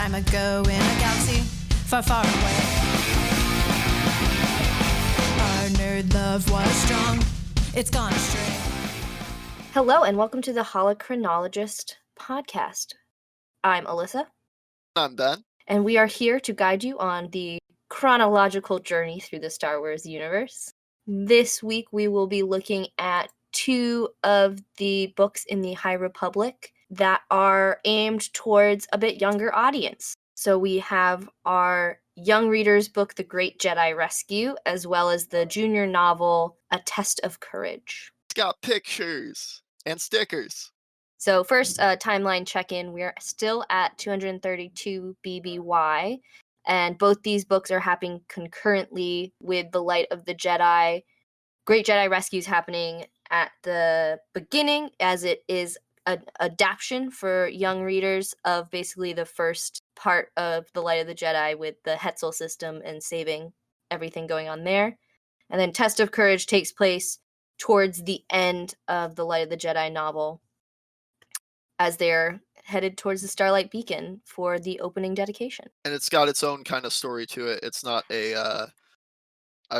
time ago in a galaxy far, far away. Our nerd love was strong. It's gone astray. Hello, and welcome to the Holochronologist podcast. I'm Alyssa. I'm Ben. And we are here to guide you on the chronological journey through the Star Wars universe. This week, we will be looking at two of the books in the High Republic that are aimed towards a bit younger audience. So we have our young readers book, The Great Jedi Rescue, as well as the junior novel, A Test of Courage. It's got pictures and stickers. So first, timeline check-in. We're still at 232 BBY, and both these books are happening concurrently with The Light of the Jedi. Great Jedi Rescue is happening at the beginning, as it is an adaptation for young readers of basically the first part of The Light of the Jedi with the Hetzel system and saving everything going on there. And then Test of Courage takes place towards the end of the Light of the Jedi novel, as they're headed towards the Starlight Beacon for the opening dedication. And it's got its own kind of story to it. It's not a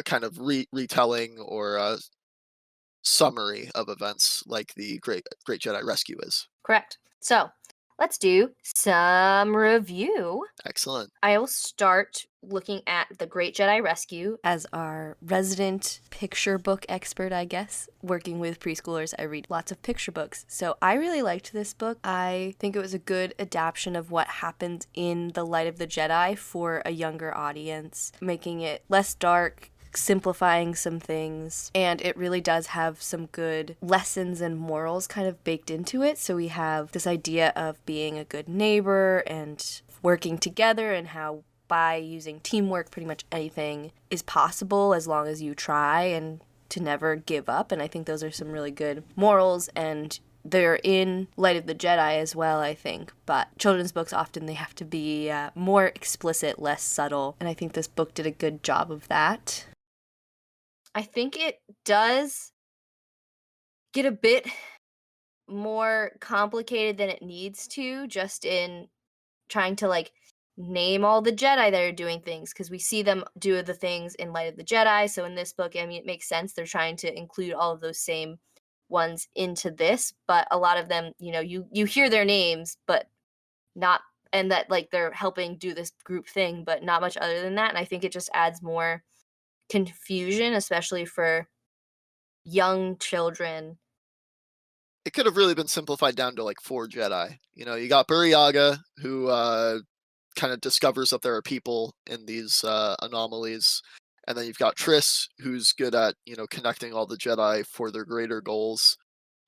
kind of retelling or a summary of events like the Great Jedi Rescue is. Correct. So let's do some review. Excellent. I will start looking at The Great Jedi Rescue. As our resident picture book expert, I guess, working with preschoolers, I read lots of picture books. So I really liked this book. I think it was a good adaptation of what happened in The Light of the Jedi for a younger audience, making it less dark, simplifying some things, and it really does have some good lessons and morals kind of baked into it. So we have this idea of being a good neighbor and working together, and how by using teamwork pretty much anything is possible as long as you try, and to never give up. And I think those are some really good morals, and they're in Light of the Jedi as well, I think. But children's books often, they have to be more explicit, less subtle, and I think this book did a good job of that. I think it does get a bit more complicated than it needs to, just in trying to name all the Jedi that are doing things, because we see them do the things in Light of the Jedi. So in this book, I mean, it makes sense. They're trying to include all of those same ones into this, but a lot of them, you hear their names, but not, and that they're helping do this group thing, but not much other than that. And I think it just adds more confusion, especially for young children. It could have really been simplified down to 4 Jedi. You got Buryaga, who kind of discovers that there are people in these anomalies, and then you've got Triss, who's good at connecting all the Jedi for their greater goals,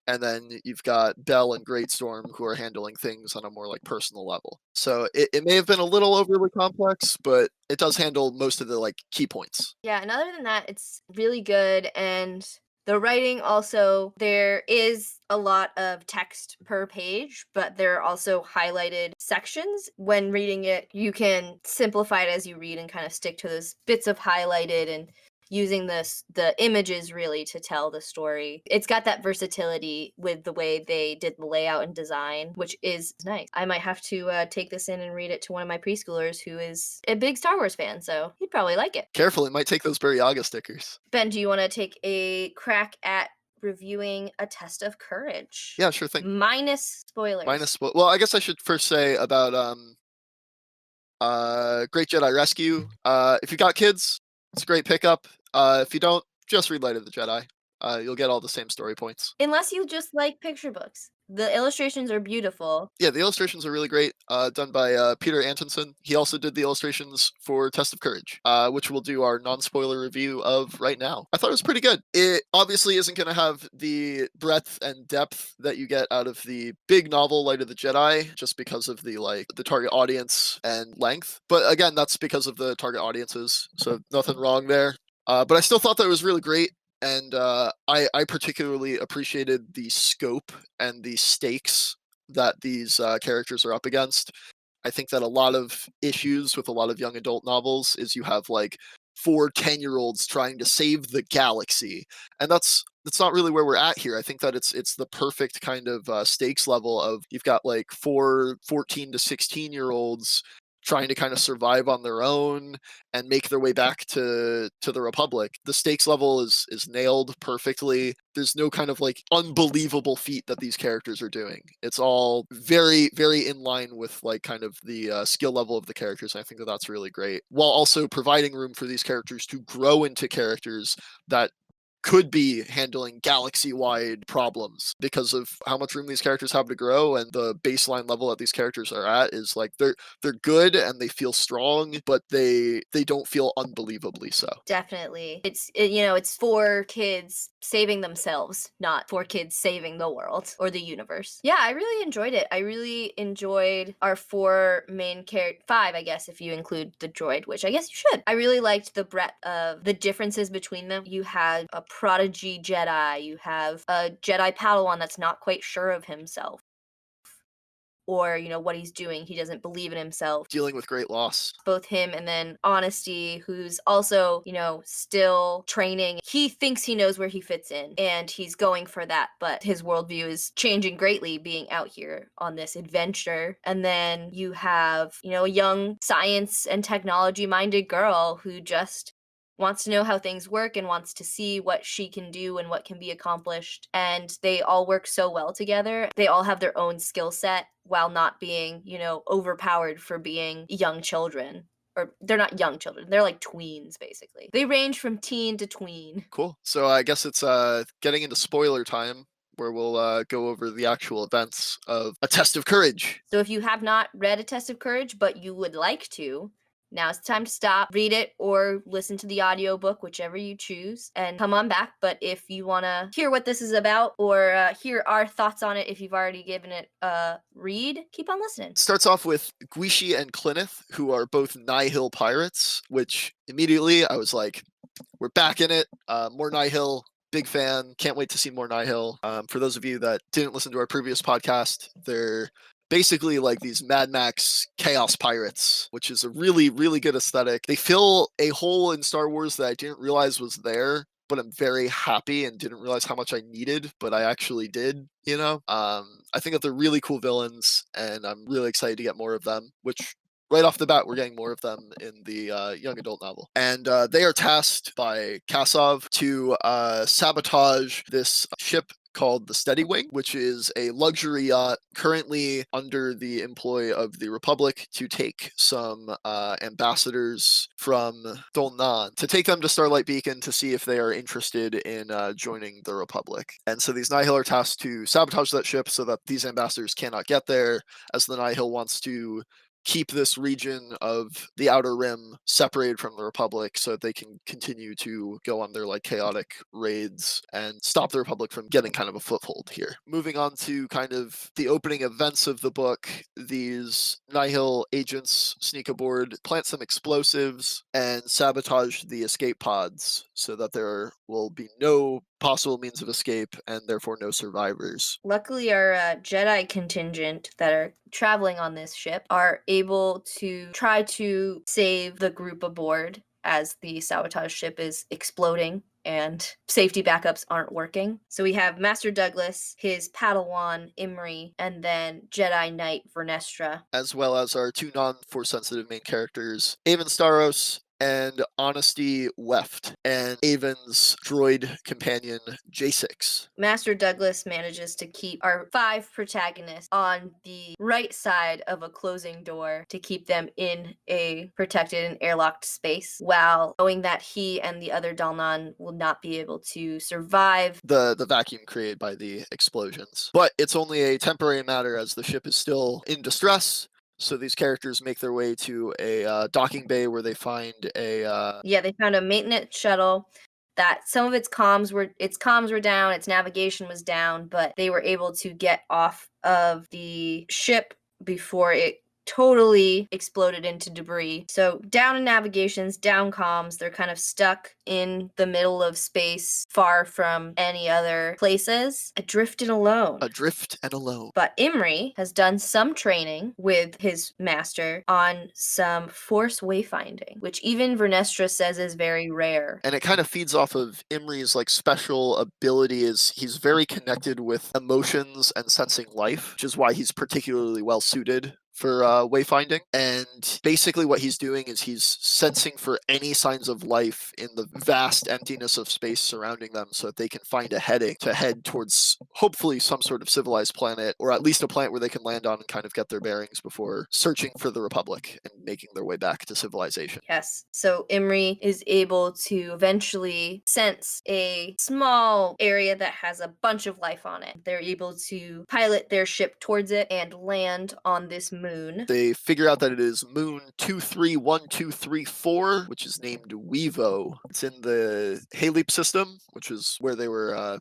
and then you've got Bell and Greatstorm, who are handling things on a more personal level. So it may have been a little overly complex, but it does handle most of the key points. Yeah, and other than that, it's really good. And the writing also, there is a lot of text per page, but there are also highlighted sections. When reading it, you can simplify it as you read and kind of stick to those bits of highlighted and using the images really to tell the story. It's got that versatility with the way they did the layout and design, which is nice. I might have to take this in and read it to one of my preschoolers who is a big Star Wars fan, so he'd probably like it. Careful, it might take those Buryaga stickers. Ben, do you want to take a crack at reviewing A Test of Courage? Yeah, sure thing. Minus spoilers. Well, I guess I should first say about Great Jedi Rescue. If you got kids, it's a great pickup. If you don't, just read Light of the Jedi. You'll get all the same story points. Unless you just like picture books. The illustrations are beautiful. Yeah, the illustrations are really great, done by Petur Antonsson. He also did the illustrations for Test of Courage, which we'll do our non-spoiler review of right now. I thought it was pretty good. It obviously isn't going to have the breadth and depth that you get out of the big novel Light of the Jedi, just because of the target audience and length. But again, that's because of the target audiences, so nothing wrong there. But I still thought that it was really great. And I particularly appreciated the scope and the stakes that these characters are up against. I think that a lot of issues with a lot of young adult novels is you have 4 10-year-olds trying to save the galaxy, and that's not really where we're at here. I think that it's the perfect kind of stakes level of you've got 4 14 to 16-year-olds trying to kind of survive on their own and make their way back to the Republic. The stakes level is nailed perfectly. There's no kind of like unbelievable feat that these characters are doing. It's all very, very in line with like kind of the skill level of the characters. And I think that that's really great, while also providing room for these characters to grow into characters that could be handling galaxy-wide problems because of how much room these characters have to grow, and the baseline level that these characters are at is like they're good and they feel strong, but they don't feel unbelievably so. Definitely. It's for kids saving themselves, not for kids saving the world or the universe. Yeah, I really enjoyed it. I really enjoyed our 4 main characters, 5, I guess, if you include the droid, which I guess you should. I really liked the breadth of the differences between them. You had a prodigy Jedi, you have a Jedi Padawan that's not quite sure of himself, or what he's doing. He doesn't believe in himself. Dealing with great loss. Both him and then Honesty, who's also still training. He thinks he knows where he fits in and he's going for that, but his worldview is changing greatly being out here on this adventure. And then you have a young science and technology minded girl who just wants to know how things work and wants to see what she can do and what can be accomplished. And they all work so well together. They all have their own skill set while not being, overpowered for being young children. Or they're not young children. They're like tweens, basically. They range from teen to tween. Cool. So I guess it's getting into spoiler time, where we'll go over the actual events of A Test of Courage. So if you have not read A Test of Courage, but you would like to, now's the time to stop, read it, or listen to the audiobook, whichever you choose, and come on back. But if you want to hear what this is about or hear our thoughts on it, if you've already given it a read, keep on listening. It starts off with Guishi and Clineth, who are both Nihil pirates, which immediately I was like, we're back in it. More Nihil. Big fan. Can't wait to see more Nihil. For those of you that didn't listen to our previous podcast, they're basically like these Mad Max chaos pirates, which is a really, really good aesthetic. They fill a hole in Star Wars that I didn't realize was there, but I'm very happy and didn't realize how much I needed, but I actually did, I think that they're really cool villains, and I'm really excited to get more of them, which right off the bat, we're getting more of them in the young adult novel. And they are tasked by Kassav to sabotage this ship called the Steady Wing, which is a luxury yacht currently under the employ of the Republic to take some ambassadors from Dolnan, to take them to Starlight Beacon to see if they are interested in joining the Republic. And so these Nihil are tasked to sabotage that ship so that these ambassadors cannot get there, as the Nihil wants to keep this region of the Outer Rim separated from the Republic so that they can continue to go on their like chaotic raids and stop the Republic from getting kind of a foothold here. Moving on to kind of the opening events of the book, these Nihil agents sneak aboard, plant some explosives, and sabotage the escape pods so that there will be no possible means of escape and therefore no survivors. Luckily, our Jedi contingent that are traveling on this ship are able to try to save the group aboard as the sabotage ship is exploding and safety backups aren't working. So we have Master Douglas, his Padawan Imri, and then Jedi Knight Vernestra, as well as our 2 non-force sensitive main characters, Aven Staros and Honesty Weft, and Avon's droid companion J6. Master Douglas manages to keep our 5 protagonists on the right side of a closing door to keep them in a protected and airlocked space, while knowing that he and the other Dalnan will not be able to survive the vacuum created by the explosions. But it's only a temporary matter, as the ship is still in distress. So these characters make their way to a docking bay where they find a... they found a maintenance shuttle that some of its comms were down, its navigation was down, but they were able to get off of the ship before it totally exploded into debris. So down in navigations, down comms, they're kind of stuck in the middle of space, far from any other places, adrift and alone. But Imri has done some training with his master on some force wayfinding, which even Vernestra says is very rare. And it kind of feeds off of Imri's like special ability, is he's very connected with emotions and sensing life, which is why he's particularly well suited for wayfinding. And basically what he's doing is he's sensing for any signs of life in the vast emptiness of space surrounding them so that they can find a heading to head towards hopefully some sort of civilized planet, or at least a planet where they can land on and kind of get their bearings before searching for the Republic and making their way back to civilization. Yes. So Imri is able to eventually sense a small area that has a bunch of life on it. They're able to pilot their ship towards it and land on this moon. They figure out that it is moon 231234, which is named Wevo. It's in the Haleep system, which is where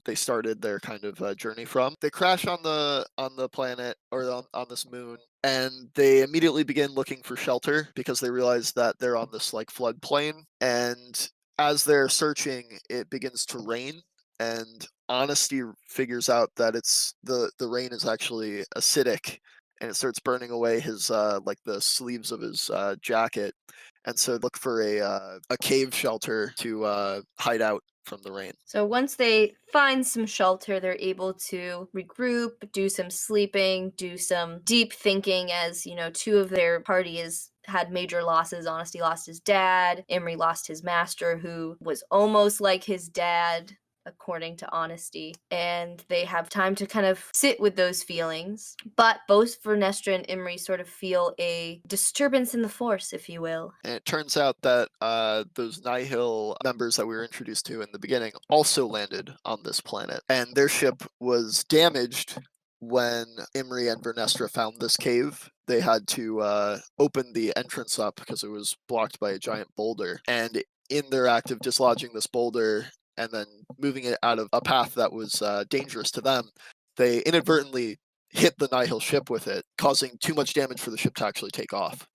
they started their kind of journey from. They crash on the planet, or on this moon, and they immediately begin looking for shelter because they realize that they're on this like floodplain. And as they're searching, it begins to rain, and Honesty figures out that it's the rain is actually acidic, and it starts burning away his like the sleeves of his jacket. And so look for a cave shelter to hide out from the rain. So once they find some shelter, they're able to regroup, do some sleeping, do some deep thinking, as you know, two of their party had major losses. Honesty lost his dad. Imri lost his master, who was almost like his dad, according to Honesty. And they have time to kind of sit with those feelings. But both Vernestra and Imri sort of feel a disturbance in the force, if you will. And it turns out that those Nihil members that we were introduced to in the beginning also landed on this planet. And their ship was damaged when Imri and Vernestra found this cave. They had to open the entrance up because it was blocked by a giant boulder. And in their act of dislodging this boulder and then moving it out of a path that was dangerous to them, they inadvertently hit the Nihil ship with it, causing too much damage for the ship to actually take off.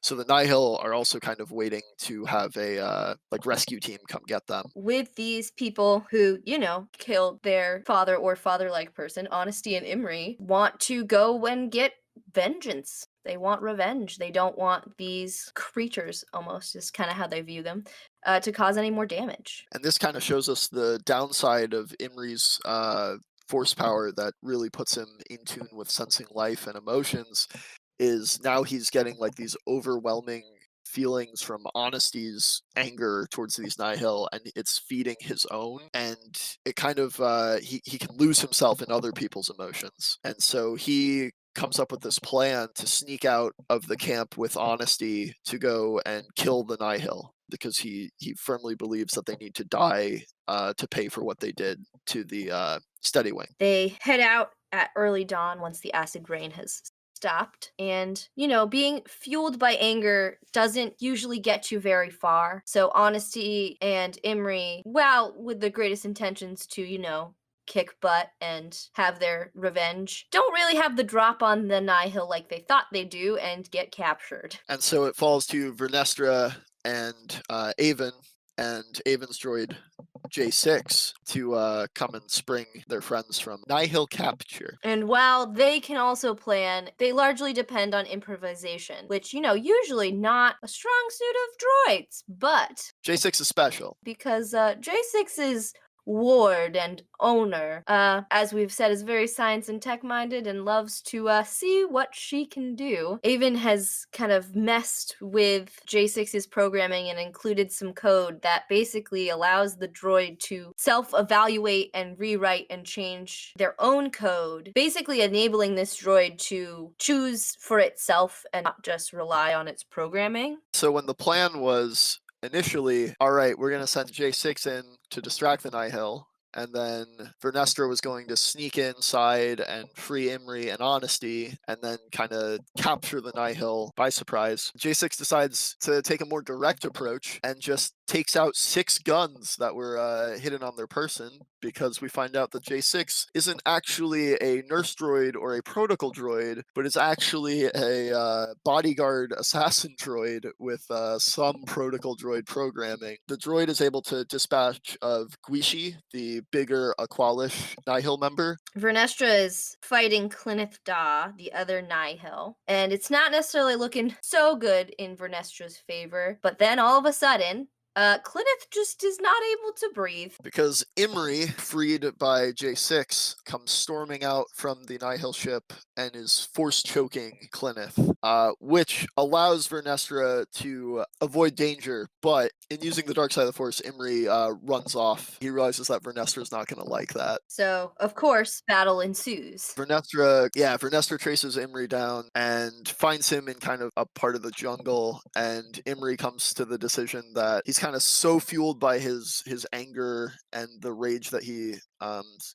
So the Nihil are also kind of waiting to have a like rescue team come get them. With these people who, you know, killed their father or father-like person, Honesty and Imri want to go and get vengeance. They want revenge. They don't want these creatures, almost, is kind of how they view them, to cause any more damage. And this kind of shows us the downside of Imri's force power that really puts him in tune with sensing life and emotions, is now he's getting like these overwhelming feelings from Honesty's anger towards these Nihil, and it's feeding his own, and it kind of he can lose himself in other people's emotions. And so he comes up with this plan to sneak out of the camp with Honesty to go and kill the Nihil, because he firmly believes that they need to die to pay for what they did to the Steady Wing. They head out at early dawn once the acid rain has stopped. And, you know, being fueled by anger doesn't usually get you very far. So Honesty and Imri, well, with the greatest intentions to, you know, kick butt and have their revenge, don't really have the drop on the Nihil like they thought they do and get captured. And so it falls to Vernestra and Avon and Avon's droid J6 to come and spring their friends from Nihil capture. And while they can also plan, they largely depend on improvisation, which, you know, usually not a strong suit of droids, but J6 is special. because J6 is ward and owner, as we've said, is very science and tech minded and loves to see what she can do. Avon has kind of messed with J6's programming and included some code that basically allows the droid to self-evaluate and rewrite and change their own code, basically enabling this droid to choose for itself and not just rely on its programming. So when the plan was initially, all right, we're going to send J6 in to distract the Nihil, and then Vernestra was going to sneak inside and free Imri and Honesty, and then kind of capture the Nihil by surprise. J6 decides to take a more direct approach and just takes out 6 guns that were hidden on their person, because we find out that J6 isn't actually a nurse droid or a protocol droid, but is actually a bodyguard assassin droid with some protocol droid programming. The droid is able to dispatch of Guishi, the bigger Aqualish Nihil member. Vernestra is fighting Clinith Da, the other Nihil, and it's not necessarily looking so good in Vernestra's favor, but then all of a sudden, Clyneth just is not able to breathe. Because Imri, freed by J6, comes storming out from the Nihil ship and is force choking Clyneth, which allows Vernestra to avoid danger, but in using the dark side of the Force, Imri runs off. He realizes that Vernestra is not going to like that. So, of course, battle ensues. Vernestra traces Imri down and finds him in kind of a part of the jungle, and Imri comes to the decision that he's kind of so fueled by his anger and the rage that he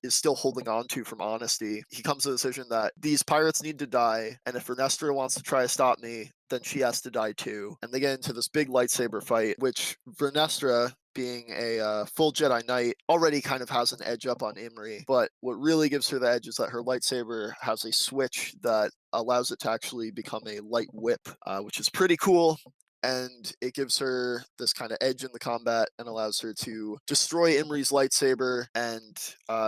is still holding on to from honesty. He comes to the decision that these pirates need to die, and if Vernestra wants to try to stop me, then she has to die too. And they get into this big lightsaber fight, which Vernestra, being a full Jedi Knight, already kind of has an edge up on Imri. But what really gives her the edge is that her lightsaber has a switch that allows it to actually become a light whip, which is pretty cool. And it gives her this kind of edge in the combat and allows her to destroy Imri's lightsaber and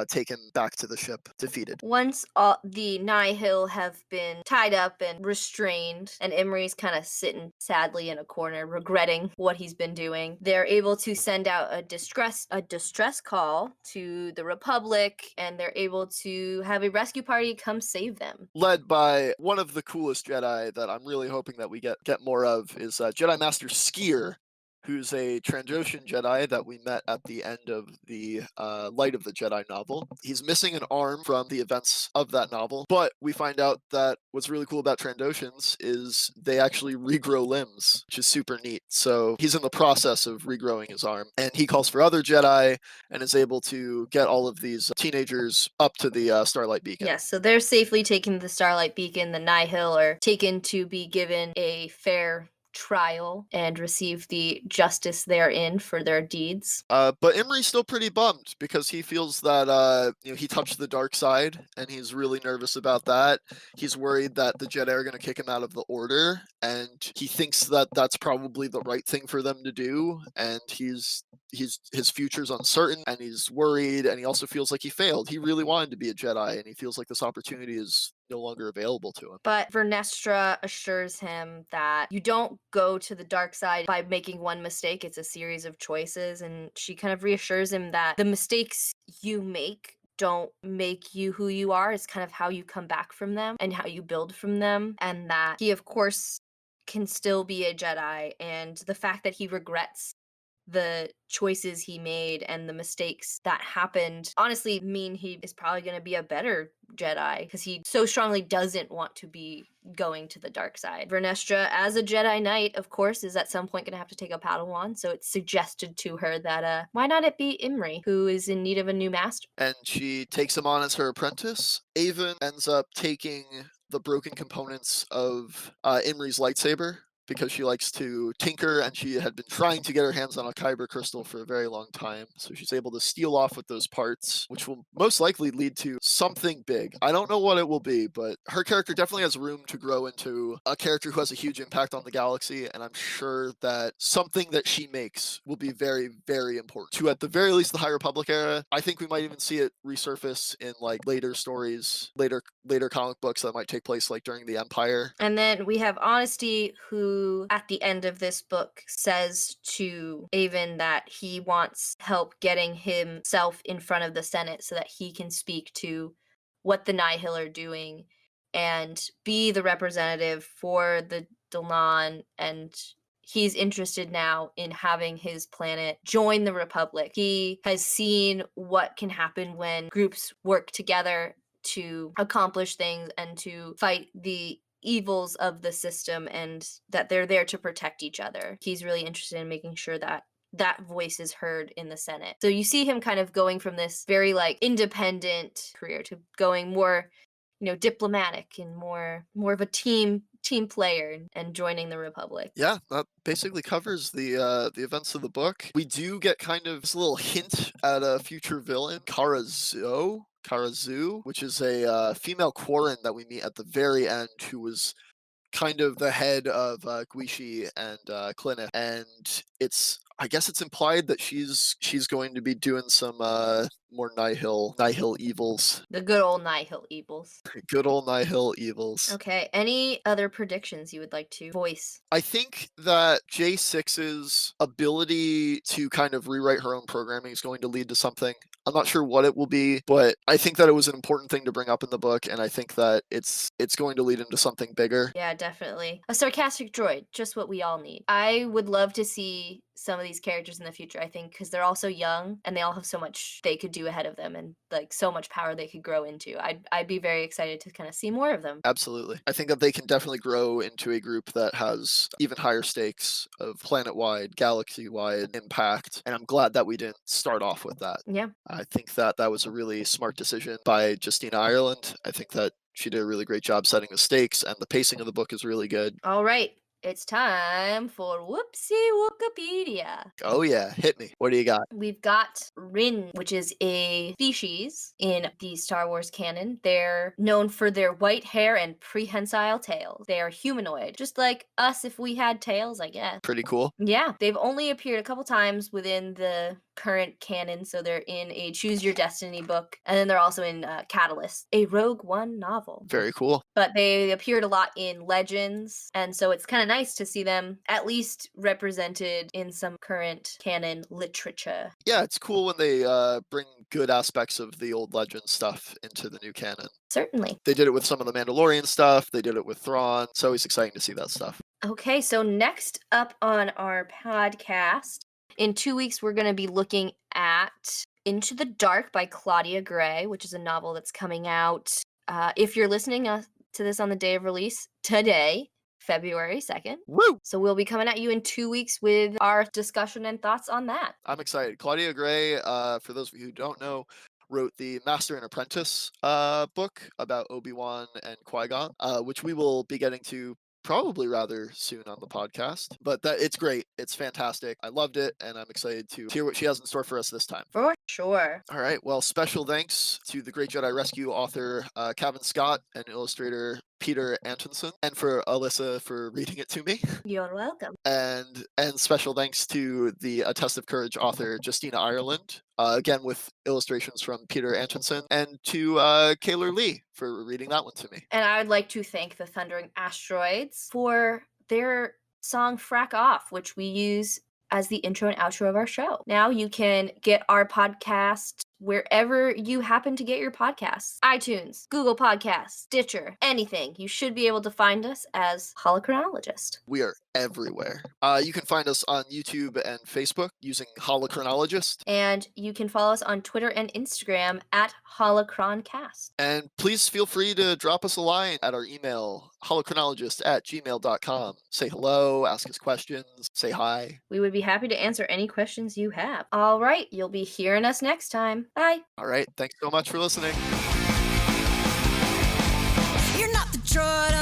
take him back to the ship defeated. Once the Nihil have been tied up and restrained, and Imri's kind of sitting sadly in a corner, regretting what he's been doing, they're able to send out a distress call to the Republic, and they're able to have a rescue party come save them. Led by one of the coolest Jedi that I'm really hoping that we get more of is Jedi Master Skier, who's a Trandoshan Jedi that we met at the end of the Light of the Jedi novel. He's missing an arm from the events of that novel, but we find out that what's really cool about Trandoshans is they actually regrow limbs, which is super neat. So he's in the process of regrowing his arm, and he calls for other Jedi and is able to get all of these teenagers up to the Starlight Beacon. Yes, so they're safely taken to the Starlight Beacon. The Nihil are taken to be given a fair trial and receive the justice therein for their deeds. But Imri's still pretty bummed because he feels that he touched the dark side, and he's really nervous about that. He's worried that the Jedi are going to kick him out of the Order, and he thinks that that's probably the right thing for them to do. And his future's uncertain, and he's worried, and he also feels like he failed. He really wanted to be a Jedi, and he feels like this opportunity is no longer available to him. But Vernestra assures him that you don't go to the dark side by making one mistake. It's a series of choices. And she kind of reassures him that the mistakes you make don't make you who you are. It's kind of how you come back from them and how you build from them. And that he, of course, can still be a Jedi. And the fact that he regrets the choices he made and the mistakes that happened honestly mean he is probably going to be a better Jedi because he so strongly doesn't want to be going to the dark side. Vernestra, as a Jedi Knight, of course, is at some point going to have to take a Padawan, so it's suggested to her that why not it be Imri, who is in need of a new master? And she takes him on as her apprentice. Avon ends up taking the broken components of Imri's lightsaber because she likes to tinker, and she had been trying to get her hands on a kyber crystal for a very long time. So she's able to steal off with those parts, which will most likely lead to something big. I don't know what it will be, but her character definitely has room to grow into a character who has a huge impact on the galaxy, and I'm sure that something that she makes will be very, very important to, at the very least, the High Republic era. I think we might even see it resurface in like later stories, later comic books that might take place like during the Empire. And then we have Honesty, who at the end of this book says to Avon that he wants help getting himself in front of the Senate so that he can speak to what the Nihil are doing and be the representative for the Dalnan, and he's interested now in having his planet join the Republic. He has seen what can happen when groups work together to accomplish things and to fight the evils of the system, and that they're there to protect each other. He's really interested in making sure that that voice is heard in the Senate. So you see him kind of going from this very like independent career to going more, diplomatic and more of a team player and joining the Republic. Yeah, that basically covers the events of the book. We do get kind of this little hint at a future villain, Karazu, which is a female Quarren that we meet at the very end, who was kind of the head of Guishi and Clyneth, and it's I guess it's implied that she's going to be doing some more Nihil evils. The good old Nihil evils. Good old Nihil evils. Okay, any other predictions you would like to voice? I think that J6's ability to kind of rewrite her own programming is going to lead to something. I'm not sure what it will be, but I think that it was an important thing to bring up in the book, and I think that it's going to lead into something bigger. Yeah, definitely. A sarcastic droid, just what we all need. I would love to see some of these characters in the future, I think, because they're all so young and they all have so much they could do ahead of them and like so much power they could grow into. I'd be very excited to kind of see more of them. Absolutely. I think that they can definitely grow into a group that has even higher stakes of planet-wide, galaxy-wide impact, and I'm glad that we didn't start off with that. Yeah. I think that that was a really smart decision by Justina Ireland. I think that she did a really great job setting the stakes, and the pacing of the book is really good. All right. It's time for Whoopsie Wikipedia. Oh yeah, hit me. What do you got? We've got Rin, which is a species in the Star Wars canon. They're known for their white hair and prehensile tails. They are humanoid, just like us if we had tails, I guess. Pretty cool. Yeah, they've only appeared a couple times within the current canon, so they're in a Choose Your Destiny book, and then they're also in Catalyst, a Rogue One novel. Very cool. But they appeared a lot in Legends, and so it's kind of nice to see them at least represented in some current canon literature. Yeah, it's cool when they bring good aspects of the old Legend stuff into the new canon. Certainly. They did it with some of the Mandalorian stuff. They did it with Thrawn. It's always exciting to see that stuff. Okay, so next up on our podcast, in 2 weeks, we're going to be looking at Into the Dark by Claudia Gray, which is a novel that's coming out. If you're listening to this on the day of release, today, February 2nd. Woo! So we'll be coming at you in 2 weeks with our discussion and thoughts on that. I'm excited. Claudia Gray, for those of you who don't know, wrote the Master and Apprentice book about Obi-Wan and Qui-Gon, which we will be getting to probably rather soon on the podcast. But it's great. It's fantastic. I loved it, and I'm excited to hear what she has in store for us this time. For sure. All right. Well, special thanks to the Great Jedi Rescue author Cavan Scott and illustrator Petur Antonsson, and for Alyssa for reading it to me. You're welcome. And special thanks to the A Test of Courage author Justina Ireland, again with illustrations from Petur Antonsson, and to Keylor Leigh for reading that one to me. And I would like to thank the Thundering Asteroids for their song Frack Off, which we use as the intro and outro of our show. Now you can get our podcast wherever you happen to get your podcasts. iTunes, Google Podcasts, Stitcher, anything. You should be able to find us as Holochronologist. We are everywhere. You can find us on YouTube and Facebook using Holochronologist. And you can follow us on Twitter and Instagram at Holochroncast. And please feel free to drop us a line at our email, holochronologist@gmail.com. Say hello, ask us questions, say hi. We would be happy to answer any questions you have. All right, you'll be hearing us next time. Bye. All right, thanks so much for listening. You're not the droid